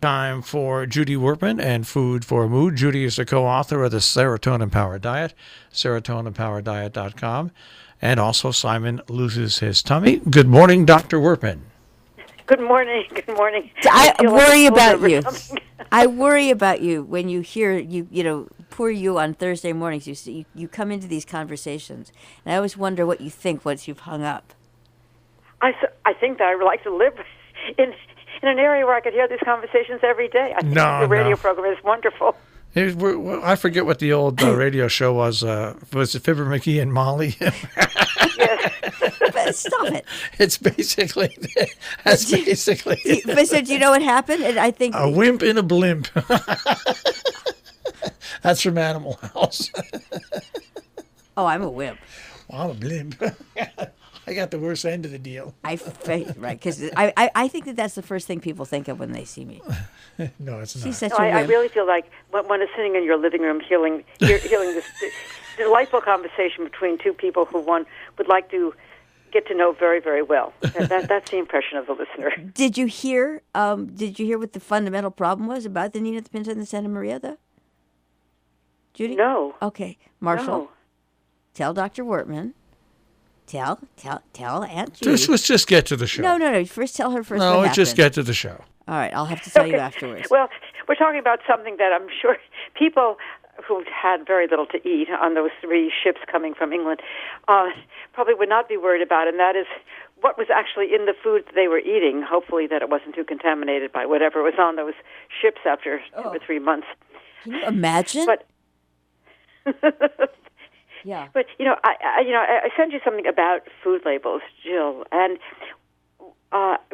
Time for Judy Wurtman and Food for Mood. Judy is the co-author of the Serotonin Power Diet, serotoninpowerdiet.com, and also Simon Loses His Tummy. Good morning, Dr. Wurtman. Good morning. Good morning. I worry about you. I worry about you when you hear poor you on Thursday mornings. You come into these conversations, and I always wonder what you think once you've hung up. I think that I would like to live in an area where I could hear these conversations every day. I think the radio program is wonderful. I forget what the old radio show was. Was it Fibber McGee and Molly? Yes. But stop it. It's basically. That's basically. But so do you know what happened? And I think a wimp in a blimp. That's from Animal House. Oh, I'm a wimp. Well, I'm a blimp. I got the worst end of the deal. Right, because I think that's the first thing people think of when they see me. No, it's not. She's such No, a I wimp. really feel like when I'm sitting in your living room hearing this delightful conversation between two people who one would like to get to know very, very well. That's the impression of the listener. Did you hear what the fundamental problem was about the Nina, the Pinta, and the Santa Maria, though? Judy? No. Okay. Marshall, No. tell Dr. Wurtman. Tell Aunt Judy. Let's just get to the show. No. First tell her what No, happened. let's just get to the show. All right, I'll have to tell you afterwards. Well, we're talking about something that I'm sure people who had very little to eat on those 3 ships coming from England probably would not be worried about, and that is what was actually in the food that they were eating. Hopefully that it wasn't too contaminated by whatever was on those ships after 2 or 3 months. Can you imagine? But yeah. But I sent you something about food labels, Jill, and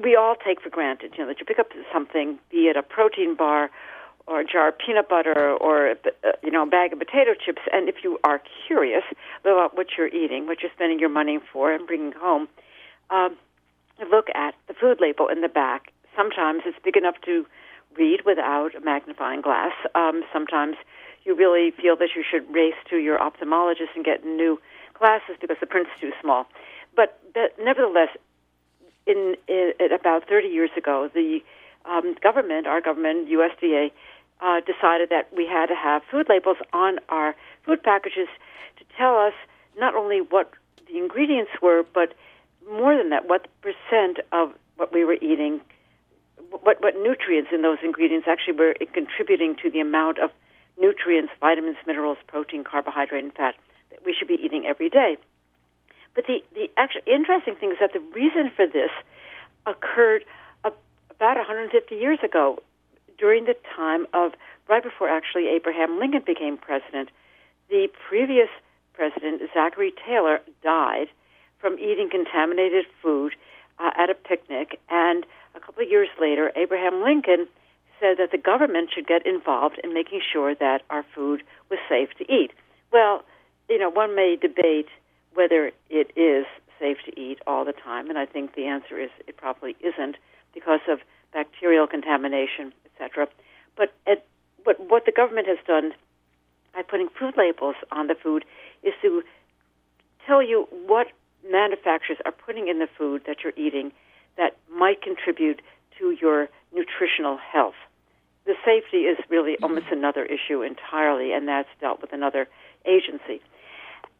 we all take for granted, that you pick up something, be it a protein bar or a jar of peanut butter or a bag of potato chips, and if you are curious about what you're eating, what you're spending your money for, and bringing home, look at the food label in the back. Sometimes it's big enough to read without a magnifying glass. Sometimes you really feel that you should race to your ophthalmologist and get new glasses because the print's too small. But nevertheless, in about 30 years ago, the government, our government, USDA, decided that we had to have food labels on our food packages to tell us not only what the ingredients were, but more than that, what the percent of what we were eating, what nutrients in those ingredients actually were contributing to the amount of nutrients, vitamins, minerals, protein, carbohydrate, and fat that we should be eating every day. But the actually interesting thing is that the reason for this occurred about 150 years ago, during the time of, right before actually Abraham Lincoln became president. The previous president, Zachary Taylor, died from eating contaminated food at a picnic, and a couple of years later, Abraham Lincoln said that the government should get involved in making sure that our food was safe to eat. Well, one may debate whether it is safe to eat all the time, and I think the answer is it probably isn't because of bacterial contamination, etc. But what the government has done by putting food labels on the food is to tell you what manufacturers are putting in the food that you're eating that might contribute to your nutritional health. The safety is really almost another issue entirely, and that's dealt with another agency.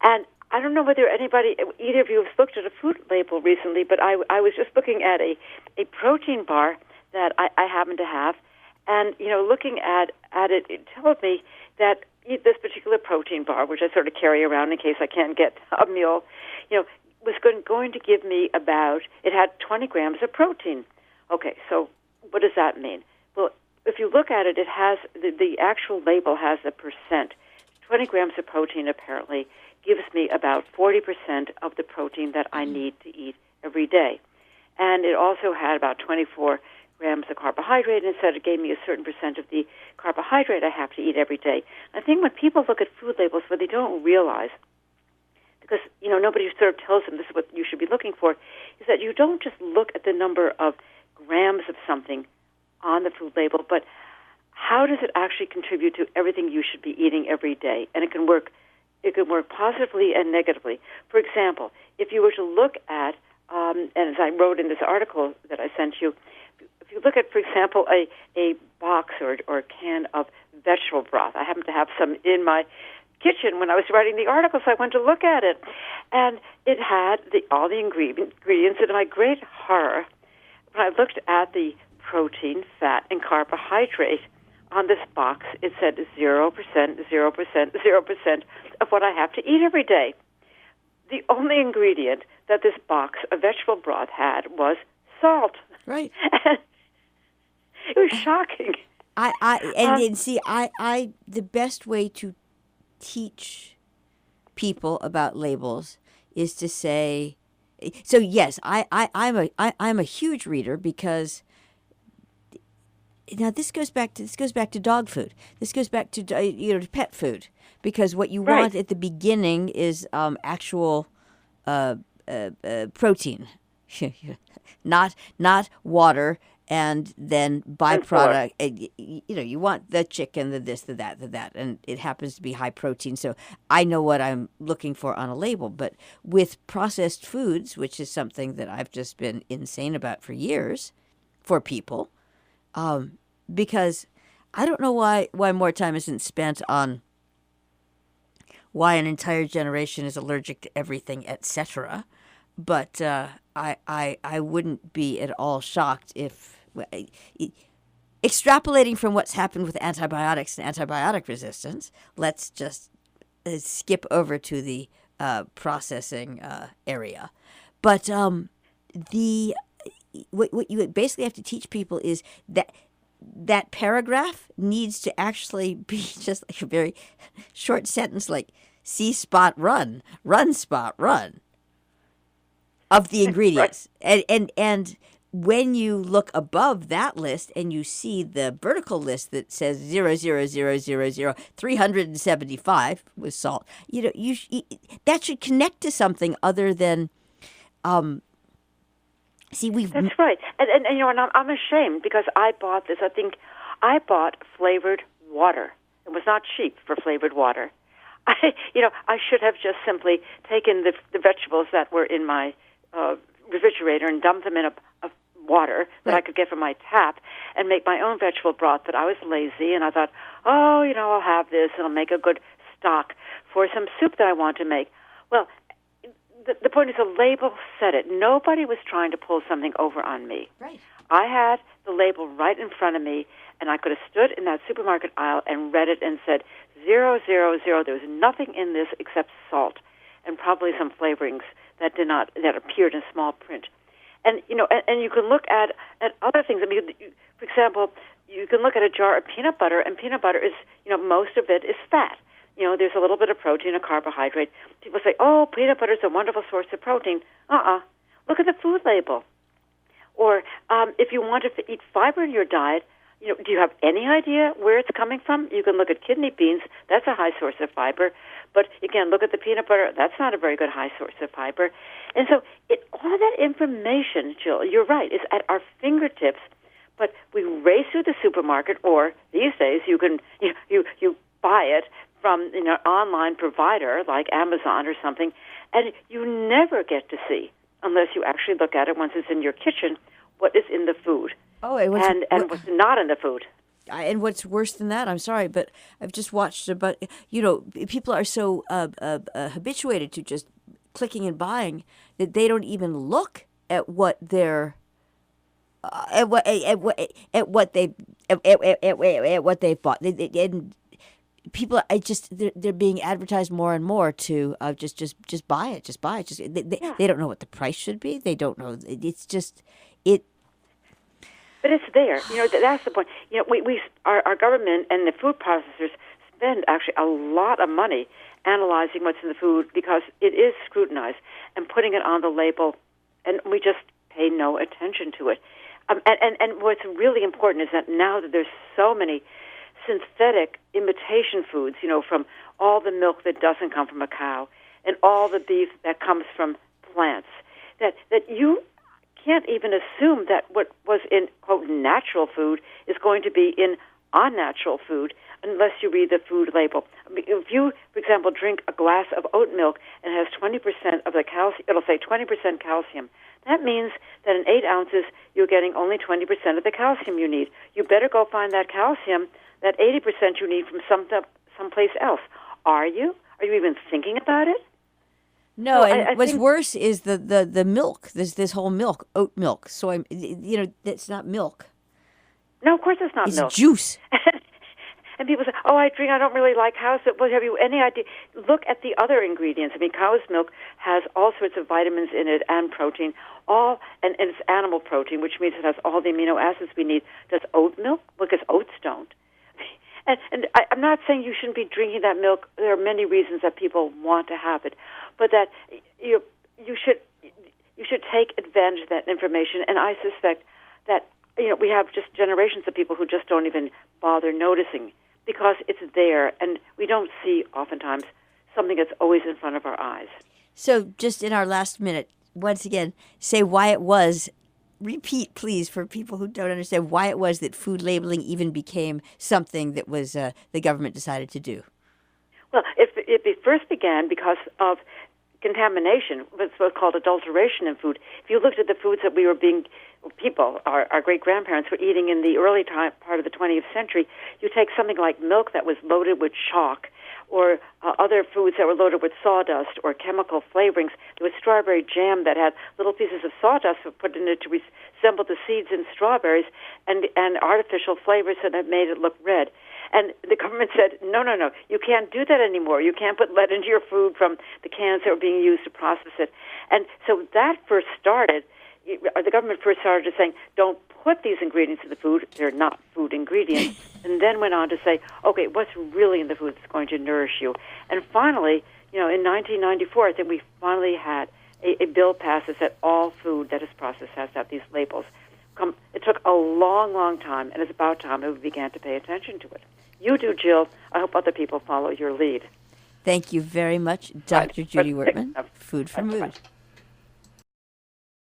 And I don't know whether either of you have looked at a food label recently, but I was just looking at a protein bar that I happen to have, and looking at it, it told me that this particular protein bar, which I sort of carry around in case I can't get a meal, was going to give me it had 20 grams of protein. Okay, so what does that mean? Well, if you look at it, it has the actual label has a percent. 20 grams of protein apparently gives me about 40% of the protein that I need to eat every day. And it also had about 24 grams of carbohydrate, and said it gave me a certain percent of the carbohydrate I have to eat every day. I think when people look at food labels, what they don't realize, because nobody sort of tells them this is what you should be looking for, is that you don't just look at the number of grams of something on the food label, but how does it actually contribute to everything you should be eating every day? And it can work positively and negatively. For example, if you were to look at, and as I wrote in this article that I sent you, if you look at, for example, a box or can of vegetable broth. I happened to have some in my kitchen when I was writing the article, so I went to look at it. And it had all the ingredients, and to my great horror, when I looked at the protein, fat, and carbohydrate on this box, it said 0%, 0%, 0% of what I have to eat every day. The only ingredient that this box of vegetable broth had was salt. Right. It was shocking. The best way to teach people about labels is to say, so yes, I'm a huge reader because now this goes back to dog food. This goes back to to pet food, because what you want at the beginning is actual protein, not water. And then byproduct, you want the chicken, the this, the that, and it happens to be high protein. So I know what I'm looking for on a label. But with processed foods, which is something that I've just been insane about for years, for people, because I don't know why more time isn't spent on why an entire generation is allergic to everything, etc. But I wouldn't be at all shocked if. Extrapolating from what's happened with antibiotics and antibiotic resistance, let's just skip over to the processing area. But what you basically have to teach people is that paragraph needs to actually be just like a very short sentence, like see spot run spot run of the ingredients. And when you look above that list and you see the vertical list that says 375 with salt, that should connect to something other than. That's right, and I'm ashamed because I bought this. I think I bought flavored water. It was not cheap for flavored water. I should have just simply taken the vegetables that were in my refrigerator and dumped them in a water that I could get from my tap and make my own vegetable broth. But I was lazy, and I thought, I'll have this, and I'll make a good stock for some soup that I want to make. Well, the point is the label said it. Nobody was trying to pull something over on me. Right. I had the label right in front of me, and I could have stood in that supermarket aisle and read it and said, 000. There was nothing in this except salt and probably some flavorings that appeared in small print. And and you can look at other things. I mean, for example, you can look at a jar of peanut butter, and peanut butter is, most of it is fat. There's a little bit of protein, a carbohydrate. People say, "Oh, peanut butter is a wonderful source of protein." Look at the food label. Or if you want to eat fiber in your diet, do you have any idea where it's coming from? You can look at kidney beans. That's a high source of fiber. But again, look at the peanut butter. That's not a very good high source of fiber. And so all that information, Jill, you're right, is at our fingertips. But we race through the supermarket, or these days you can you buy it from an online provider like Amazon or something, and you never get to see, unless you actually look at it once it's in your kitchen, what is in the food. And what's not in the food. And what's worse than that, I'm sorry, but I've just watched people are so habituated to just clicking and buying that they don't even look at what they're at what they've bought. And people they're being advertised more and more to just buy it, They don't know what the price should be. They don't know. It's just it. But it's there. That's the point. Our government and the food processors spend actually a lot of money analyzing what's in the food because it is scrutinized and putting it on the label, and we just pay no attention to it. And what's really important is that now that there's so many synthetic imitation foods, from all the milk that doesn't come from a cow and all the beef that comes from plants, that you can't even assume that what was in, quote, natural food is going to be in unnatural food unless you read the food label. I mean, if you, for example, drink a glass of oat milk and it has 20% of the calcium, it'll say 20% calcium. that means that in 8 ounces, you're getting only 20% of the calcium you need. You better go find that calcium, that 80% you need from someplace else. Are you? Are you even thinking about it? No, Well, and I what's think, worse is the milk. This whole milk, oat milk, soy. It's not milk. no, of course it's not It's milk. juice. And people say, "Oh, I don't really like cow's milk." Well, have you any idea? Look at the other ingredients. I mean, cow's milk has all sorts of vitamins in it and protein, and it's animal protein, which means it has all the amino acids we need. Does oat milk? Because oats don't. And I'm not saying you shouldn't be drinking that milk. There are many reasons that people want to have it, but that you should take advantage of that information. And I suspect that we have just generations of people who just don't even bother noticing because it's there, and we don't see oftentimes something that's always in front of our eyes. So, just in our last minute, once again, say why it was. Repeat, please, for people who don't understand why it was that food labeling even became something that was the government decided to do. Well, it first began because of contamination, what's called adulteration in food. If you looked at the foods that our great-grandparents were eating in the early part of the 20th century, you take something like milk that was loaded with chalk, or other foods that were loaded with sawdust or chemical flavorings. There was strawberry jam that had little pieces of sawdust put in it to resemble the seeds in strawberries, and artificial flavors that made it look red. And the government said, no, you can't do that anymore. You can't put lead into your food from the cans that were being used to process it. And so that first started, the government first started saying, don't put these ingredients in the food. They're not food ingredients. And then went on to say, okay, what's really in the food that's going to nourish you? And finally, in 1994, I think we finally had a bill passed that said all food that is processed has to have these labels. It took a long, long time, and it's about time that we began to pay attention to it. You do, Jill. I hope other people follow your lead. Thank you very much, Dr. Judy Wurtman, Food for Mood.